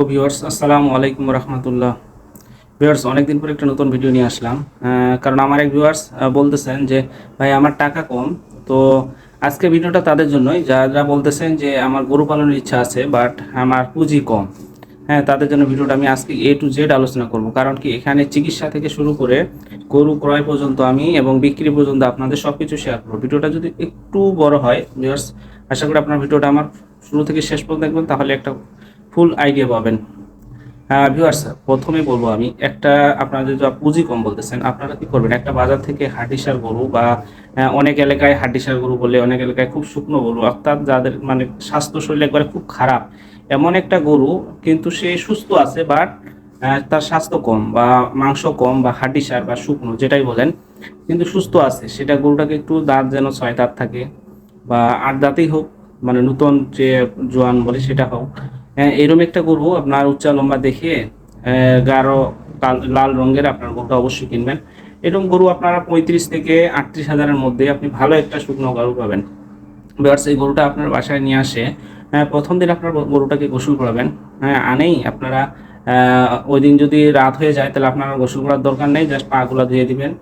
তো ভিউয়ার্স আসসালামু আলাইকুম রহমতুল্লাহ। ভিউয়ার্স অনেকদিন পর একটা নতুন ভিডিও নিয়ে আসলাম, কারণ আমার এক ভিউয়ার্স বলতেছেন যে ভাই আমার টাকা কম। তো আজকে ভিডিওটা তাদের জন্যই যারা বলতেছেন যে আমার গরু পালনের ইচ্ছা আছে বাট আমার পুঁজি কম। হ্যাঁ, তাদের জন্য ভিডিওটা আমি আজকে A to Z আলোচনা করব। কারণ কি এখানে চিকিৎসা থেকে শুরু করে গরু ক্রয় পর্যন্ত আমি এবং বিক্রি পর্যন্ত আপনাদের সব কিছু শেয়ার করবো। ভিডিওটা যদি একটু বড় হয় ভিউয়ার্স, আশা করি আপনার ভিডিওটা আমার শুরু থেকে শেষ পর্যন্ত দেখবেন, তাহলে একটা ফুল আইডিয়া পাবেন। ভিউয়ার্স প্রথমে বলবো আমি একটা, আপনারা যে পুঁজি কম বলতেছেন, আপনারা কি করবেন, একটা বাজার থেকে হাড্ডিসার গরু বা অনেক এলাকায় হাড্ডিসার গরু বলে, অনেক এলাকায় খুব শুকনো গরু, অর্থাৎ যাদের মানে স্বাস্থ্য শরীর একবারে খুব খারাপ, এমন একটা গরু কিন্তু সে সুস্থ আছে বাট তার স্বাস্থ্য কম বা মাংস কম বা হাড্ডিসার বা শুকনো যেটাই বলেন, কিন্তু সুস্থ আছে, সেটা গরুটাকে একটু দাঁত যেন 6 দাঁত থাকে বা 8 দাঁতই হোক, মানে নতুন যে জোয়ান বলে সেটা হোক। এরকম একটা গরু আপনার উচ্চা লম্বা দেখে গাঢ় লাল রঙের আপনার গরুটা অবশ্যই কিনবেন। এরকম গরু আপনারা 35 থেকে 38 হাজারের মধ্যে আপনি ভালো একটা শুকনো গরু পাবেন। এবার সেই গরুটা আপনার বাসায় নিয়ে আসে, প্রথম দিন আপনার গরুটাকে গোসল করাবেন। হ্যাঁ, আনেই আপনারা ওই দিন যদি রাত হয়ে যায় তাহলে আপনার গোসল করার দরকার নেই, জাস্ট পাগুলো ধুয়ে দিবেন।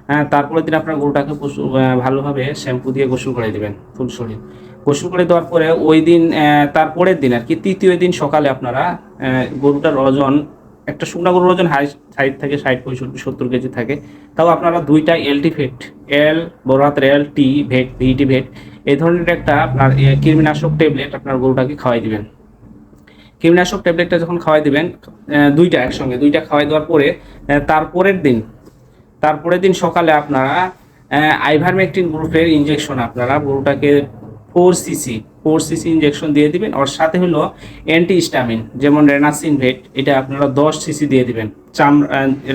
হ্যাঁ, তারপরের দিন আপনার গরুটাকে ভালোভাবে শ্যাম্পু দিয়ে গোসল করে দিবেন ফুল শরীর। গোসল করে দেওয়ার পরে ওই দিন তারপরের দিন আর কি তৃতীয় দিন সকালে আপনারা গরুটার ওজন, একটা শুকনা গরুর ওজন 60 থেকে 65 65 70 কেজি থাকে। তাও আপনারা দুইটা এলটি ভেট, এল বড় হাতের এল টি ভেট ভিটি ভেট, এই ধরনের একটা আপনার কৃমিনাশক ট্যাবলেট আপনার গরুটাকে খাওয়াই দিবেন। কৃমিনাশক ট্যাবলেটটা যখন খাওয়াই দিবেন, দুইটা একসঙ্গে দুইটা খাওয়াই দেওয়ার পরে তারপরের দিন সকালে আপনারা আইভারমেকটিন গ্রুপের ইনজেকশন আপনারা গরুটাকে 4 সিসি ইনজেকশন দিয়ে দিবেন। ওর সাথে হলো অ্যান্টিহিস্টামিন যেমন রেনাসিন ভেট, এটা আপনারা 10 সিসি দিয়ে দিবেন।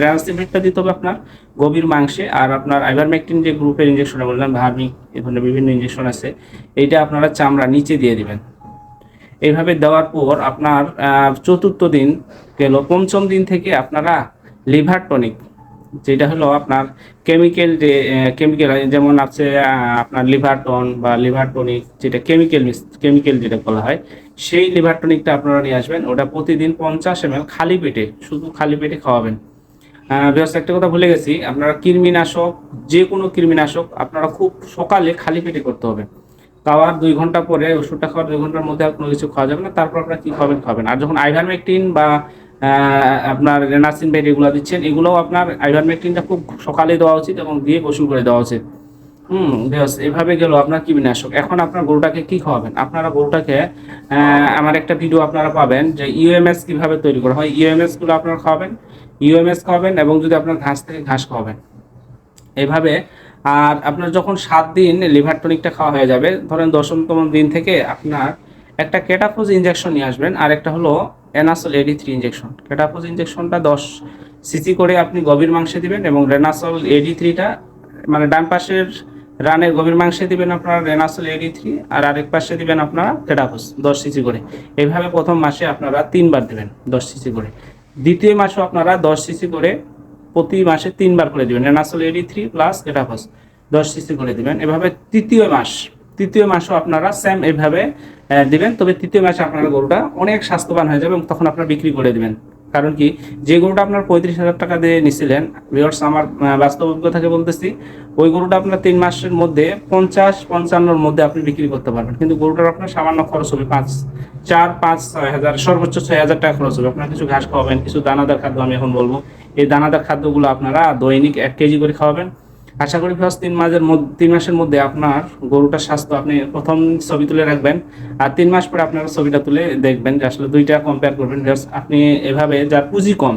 রেনাসিন ভেটটা দিতে হবে আপনার গভীর মাংসে, আর আপনার আইভারমেকটিন যে গ্রুপের ইনজেকশন বললাম ভার্মিক, এই ধরনের বিভিন্ন ইনজেকশন আছে, এইটা আপনারা চামড়া নিচে দিয়ে দিবেন। এইভাবে দেওয়ার পর আপনার চতুর্থ দিন গেল, পঞ্চম দিন থেকে আপনারা লিভার টনিক, যেটা হলো আপনার কেমিক্যাল যেমন আছে আপনার লিভার টন বা লিভার টনিক, যেটা কেমিক্যাল যেটা বলা হয়, সেই লিভার টনিকটা আপনারা নিয়ে আসবেন। ওটা প্রতিদিন 50 ml খালি পেটে, শুধু খালি পেটে খাওয়াবেন। বিকজ একটা কথা ভুলে গেছি, আপনারা কৃমিনাশক, যে কোনো কৃমিনাশক আপনারা খুব সকালে খালি পেটে করতে হবে। খাওয়ার 2 ঘন্টা পরে, ওষুধটা খাওয়ার 2 ঘন্টার মধ্যে আর কোনো কিছু খাওয়া যাবে না। তারপর আপনারা কি খাবেন। আর যখন আইভারমেকটিন বা আপনার রেনাসিন বেড এগুলো দিচ্ছেন, এগুলোও আপনার আইভারমেকটিনটা খুব সকালে দেওয়া উচিত এবং দিয়ে গোসল করে দেওয়া উচিত। বেশ, এভাবে গেল আপনার কীটনাশক। এখন আপনার গরুটাকে কি খাওয়াবেন, আপনারা গরুটাকে আমার একটা ভিডিও আপনারা পাবেন যে ইউএমএস কিভাবে তৈরি করা হয়, ইউএমএস গুলো আপনারা খাওয়াবেন, ইউএমএস খাওয়াবেন এবং যদি আপনার ঘাস থেকে ঘাস খাওয়াবেন এভাবে। আর আপনার যখন 7 দিন লিভার টনিকটা খাওয়া হয়ে যাবে, ধরেন 10তম দিন থেকে আপনার একটা কেটাফোজ ইঞ্জেকশন নিয়ে আসবেন, আর একটা হলো এনাসল AD3 ইঞ্জেকশন। কেটাফোজ ইঞ্জেকশনটা 10 সিসি করে আপনি গভীর মাংসে দিবেন এবং রেনাসল AD3টা মানে ডান পাশের রানের গভীর মাংসে দিবেন আপনার রেনাসল AD3, আর আরেক পাশে দিবেন আপনারা কেটাফোজ 10 সিসি করে। এইভাবে প্রথম মাসে আপনারা 3বার দেবেন 10 সিসি করে। দ্বিতীয় মাসেও আপনারা 10 সিসি করে প্রতি মাসে 3বার করে দিবেন রেনাসল AD3 প্লাস কেটাফস 10 সিসি করে দিবেন। এভাবে তৃতীয় মাসও আপনারা সেম এভাবে দিবেন। তবে তৃতীয় মাসে আপনার গরুটা অনেক স্বাস্থ্যবান হয়ে যাবে এবং তখন আপনারা বিক্রি করে দিবেন। কারণ কি, যে গরুটা আপনার 35,000 টাকা দিয়ে নিছিলেন, ভিউয়ার্স আমার বাস্তব অভিজ্ঞতা থেকে বলতেছি, ওই গরুটা আপনার 3 মাসের মধ্যে 50-55-র মধ্যে আপনি বিক্রি করতে পারবেন। কিন্তু গরুটার আপনার সামান্য খরচ হবে 4-5-6 হাজার, সর্বোচ্চ 6 হাজার টাকা খরচ হবে। আপনার কিছু ঘাস খাওয়াবেন, কিছু দানাদার খাদ্য আমি এখন বলবো, এই দানাদার খাদ্যগুলো আপনারা দৈনিক 1 কেজি করে খাওয়াবেন। আশা করি ফার্স্ট 3 মাসের মধ্যে আপনার গরুটার স্বাস্থ্য, আপনি প্রথম ছবি তুলে রাখবেন আর 3 মাস পরে আপনারা ছবিটা তুলে দেখবেন যে আসলে দুইটা কম্পেয়ার করবেন। আপনি এভাবে, যার পুঁজি কম,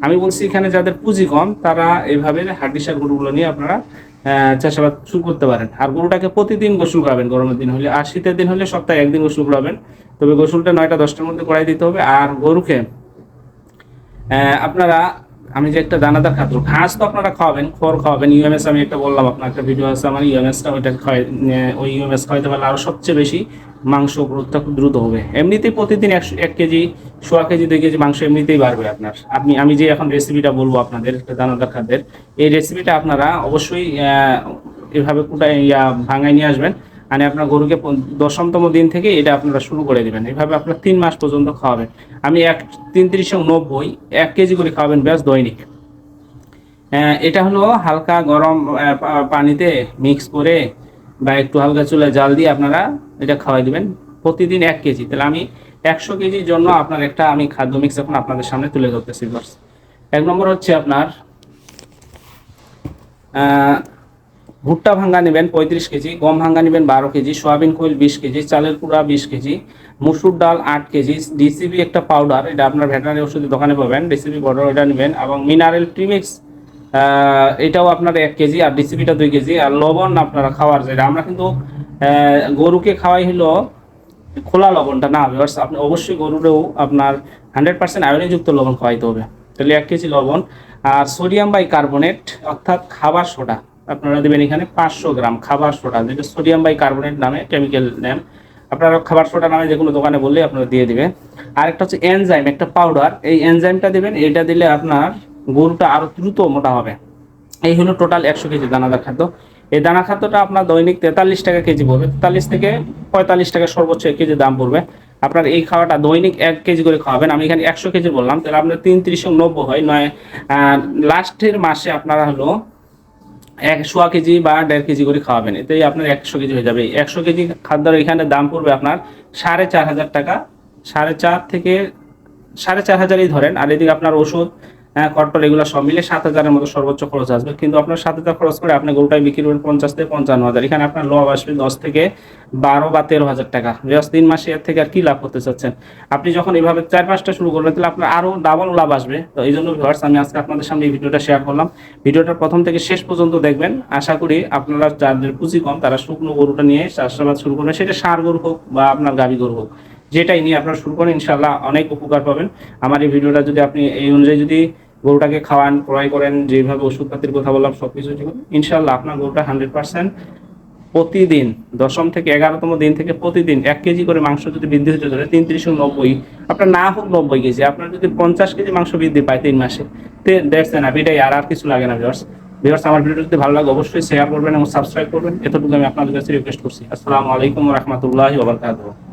আমি বলছি এখানে যাদের পুঁজি কম তারা এভাবে হাড্ডিসার গরুগুলো নিয়ে আপনারা চাষাবাদ শুরু করতে পারেন। আর গরুটাকে প্রতিদিন গোসল করাবেন, গরমের দিন হলে, আর শীতের দিন হলে সপ্তাহে 1 দিন গোসল করাবেন। তবে গোসলটা 9টা-10টার মধ্যে করাই দিতে হবে। আর গরুকে আপনারা, আমি যে একটা দানাদার খাদ্য ঘাস তো আপনারা খাওয়াবেন, খড় খাওয়াবেন, ইউএমএস আমি একটা বললাম, আপনার একটা ভিডিও আছে আমার ইউএমএসটা, ওইটা ওই ইউএমএস খাওয়াইতে পারলে আরও সবচেয়ে বেশি মাংস গ্রোথটা খুব দ্রুত হবে। এমনিতেই প্রতিদিন 1 কেজি, 1.25 কেজি, 2 কেজি মাংস এমনিতেই বাড়বে আপনার। আমি যে এখন রেসিপিটা বলবো আপনাদের একটা দানাদার খাদ্যের, এই রেসিপিটা আপনারা অবশ্যই এভাবে ভাঙায় নিয়ে আসবেন। মানে আপনার গরুকে 10তম দিন থেকে এটা আপনারা শুরু করে দিবেন। এইভাবে আপনার 3 মাস পর্যন্ত খাওয়াবেন। আমি 3390 1 কেজি করে খাওয়াবেন ব্যাস দৈনিক। এটা হলো হালকা গরম পানিতে মিক্স করে বা একটু হালকা চুলায় জাল দিয়ে আপনারা এটা খাওয়াই দিবেন প্রতিদিন 1 কেজি। তাহলে আমি 100 কেজির জন্য আপনার একটা আমি খাদ্য মিক্স এখন আপনাদের সামনে তুলে ধরতেছি। 1 নম্বর হচ্ছে আপনার ভুট্টা ভাঙ্গা নেবেন 35 কেজি, গম ভাঙ্গা নেবেন 12 কেজি, সয়াবিন খৈল 20 কেজি, চালের কুড়া 20 কেজি, মুসুর ডাল 8 কেজি, ডিসিবি একটা পাউডার, এটা আপনার ভেটেরিনারি ওষুধের দোকানে পাবেন, ডিসিবি পাউডার এটা নেবেন, এবং মিনারেল প্রিমিক্স এটাও আপনার 1 কেজি, আর ডিসিবিটা 2 কেজি, আর লবণ আপনারা খাওয়ার যেটা আমরা কিন্তু গরুকে খাওয়াই হলো খোলা লবণটা না ভিউয়ার্স, আপনি অবশ্যই গরুরেও আপনার 100% আয়রনযুক্ত লবণ খাওয়াইতে হবে। তাহলে 1 কেজি লবণ, আর সোডিয়াম বাইকার্বনেট অর্থাৎ খাবার সোডা আপনারা দেবেন এখানে 500 গ্রাম খাবার সোডা, যেটা সোডিয়াম বাইকার্বনেট নামে কেমিক্যাল নেম, আপনারা খাবার সোডা নামে যে কোনো দোকানে বললে আপনারা দিয়ে দিবেন। আরেকটা হচ্ছে এনজাইম একটা পাউডার, এই এনজাইমটা দেবেন, এটা দিলে আপনার গরুটা আরো দ্রুত মোটা হবে। এই হলো টোটাল 100 কেজি দানাদার খাদ্য। এই দানা খাদ্যটা আপনার দৈনিক 43 টাকা কেজি পড়বে, 43 থেকে 45 টাকা সর্বোচ্চ 1 কেজি দাম পড়বে। আপনার এই খাওয়াটা দৈনিক 1 কেজি করে খাওয়াবেন। আমি এখানে 100 কেজি বললাম, তাহলে আপনার 3390 হয়, নয় লাস্টের মাসে আপনারা হলো 1.25 কেজি বা 1.5 কেজি করে খাওয়াবেন, এতেই আপনার 100 কেজি হয়ে যাবে। 100 কেজি খাদ্যের এখানে দাম পড়বে আপনার 4,500 টাকা, 4,500 থেকে 4,500ই ধরেন। আর এদিকে আপনার ওষুধ কট্টর এগুলো সব মিলে 7,000-এর মতো সর্বোচ্চ খরচ আসবে। কিন্তু আপনার 7,000 খরচ করে আপনি গরুটাই বিক্রি করবেন 50 থেকে 55,000, এখানে আপনার লাভ আসবে 10 থেকে 12 বা 13,000 টাকা। জাস্ট 3 মাসে এর থেকে আর কি লাভ করতে চাচ্ছেন? আপনি যখন এইভাবে 4-5টা শুরু করবেন তাহলে আপনার আরো ডাবল লাভ আসবে। তো এই জন্য ভিউয়ার্স আমি আজকে আপনাদের সামনে এই ভিডিওটা শেয়ার করলাম। ভিডিওটা প্রথম থেকে শেষ পর্যন্ত দেখবেন। আশা করি আপনারা যাদের পুঁজি কম তারা শুকনো গরুটা নিয়ে চাষাবাদ শুরু করবেন, সেটা ষাঁড় গরু হোক বা আপনার গাভী গরু হোক, যেটাই নিয়ে আপনারা শুরু করেন, ইনশাআল্লাহ অনেক উপকার পাবেন। আমার এই ভিডিওটা যদি আপনি এই অনুযায়ী যদি গরুটাকে খাওয়ান, ক্রয় করেন, যেভাবে ওষুধপাতির কথা বললাম সবকিছু, ইনশাআল্লাহ আপনার গরুটা 100% প্রতিদিন 10ম থেকে 11তম দিন থেকে প্রতিদিন 1 কেজি করে মাংস যদি বৃদ্ধি হতে ধরে 3390, আপনার না হোক 90 কেজি, আপনার যদি 50 কেজি মাংস বৃদ্ধি পায় 3 মাসে, দ্যাটস এনাফ, এটাই, আর কিছু লাগে না। ভিউয়ার্স আমার ভিডিওটা যদি ভালো লাগে অবশ্যই শেয়ার করবেন এবং সাবস্ক্রাইব করবেন, এতটুকু আমি আপনাদের কাছে রিকোয়েস্ট করছি। আসসালামু আলাইকুম ওয়া রাহমাতুল্লাহি ওয়া বারাকাতুহু।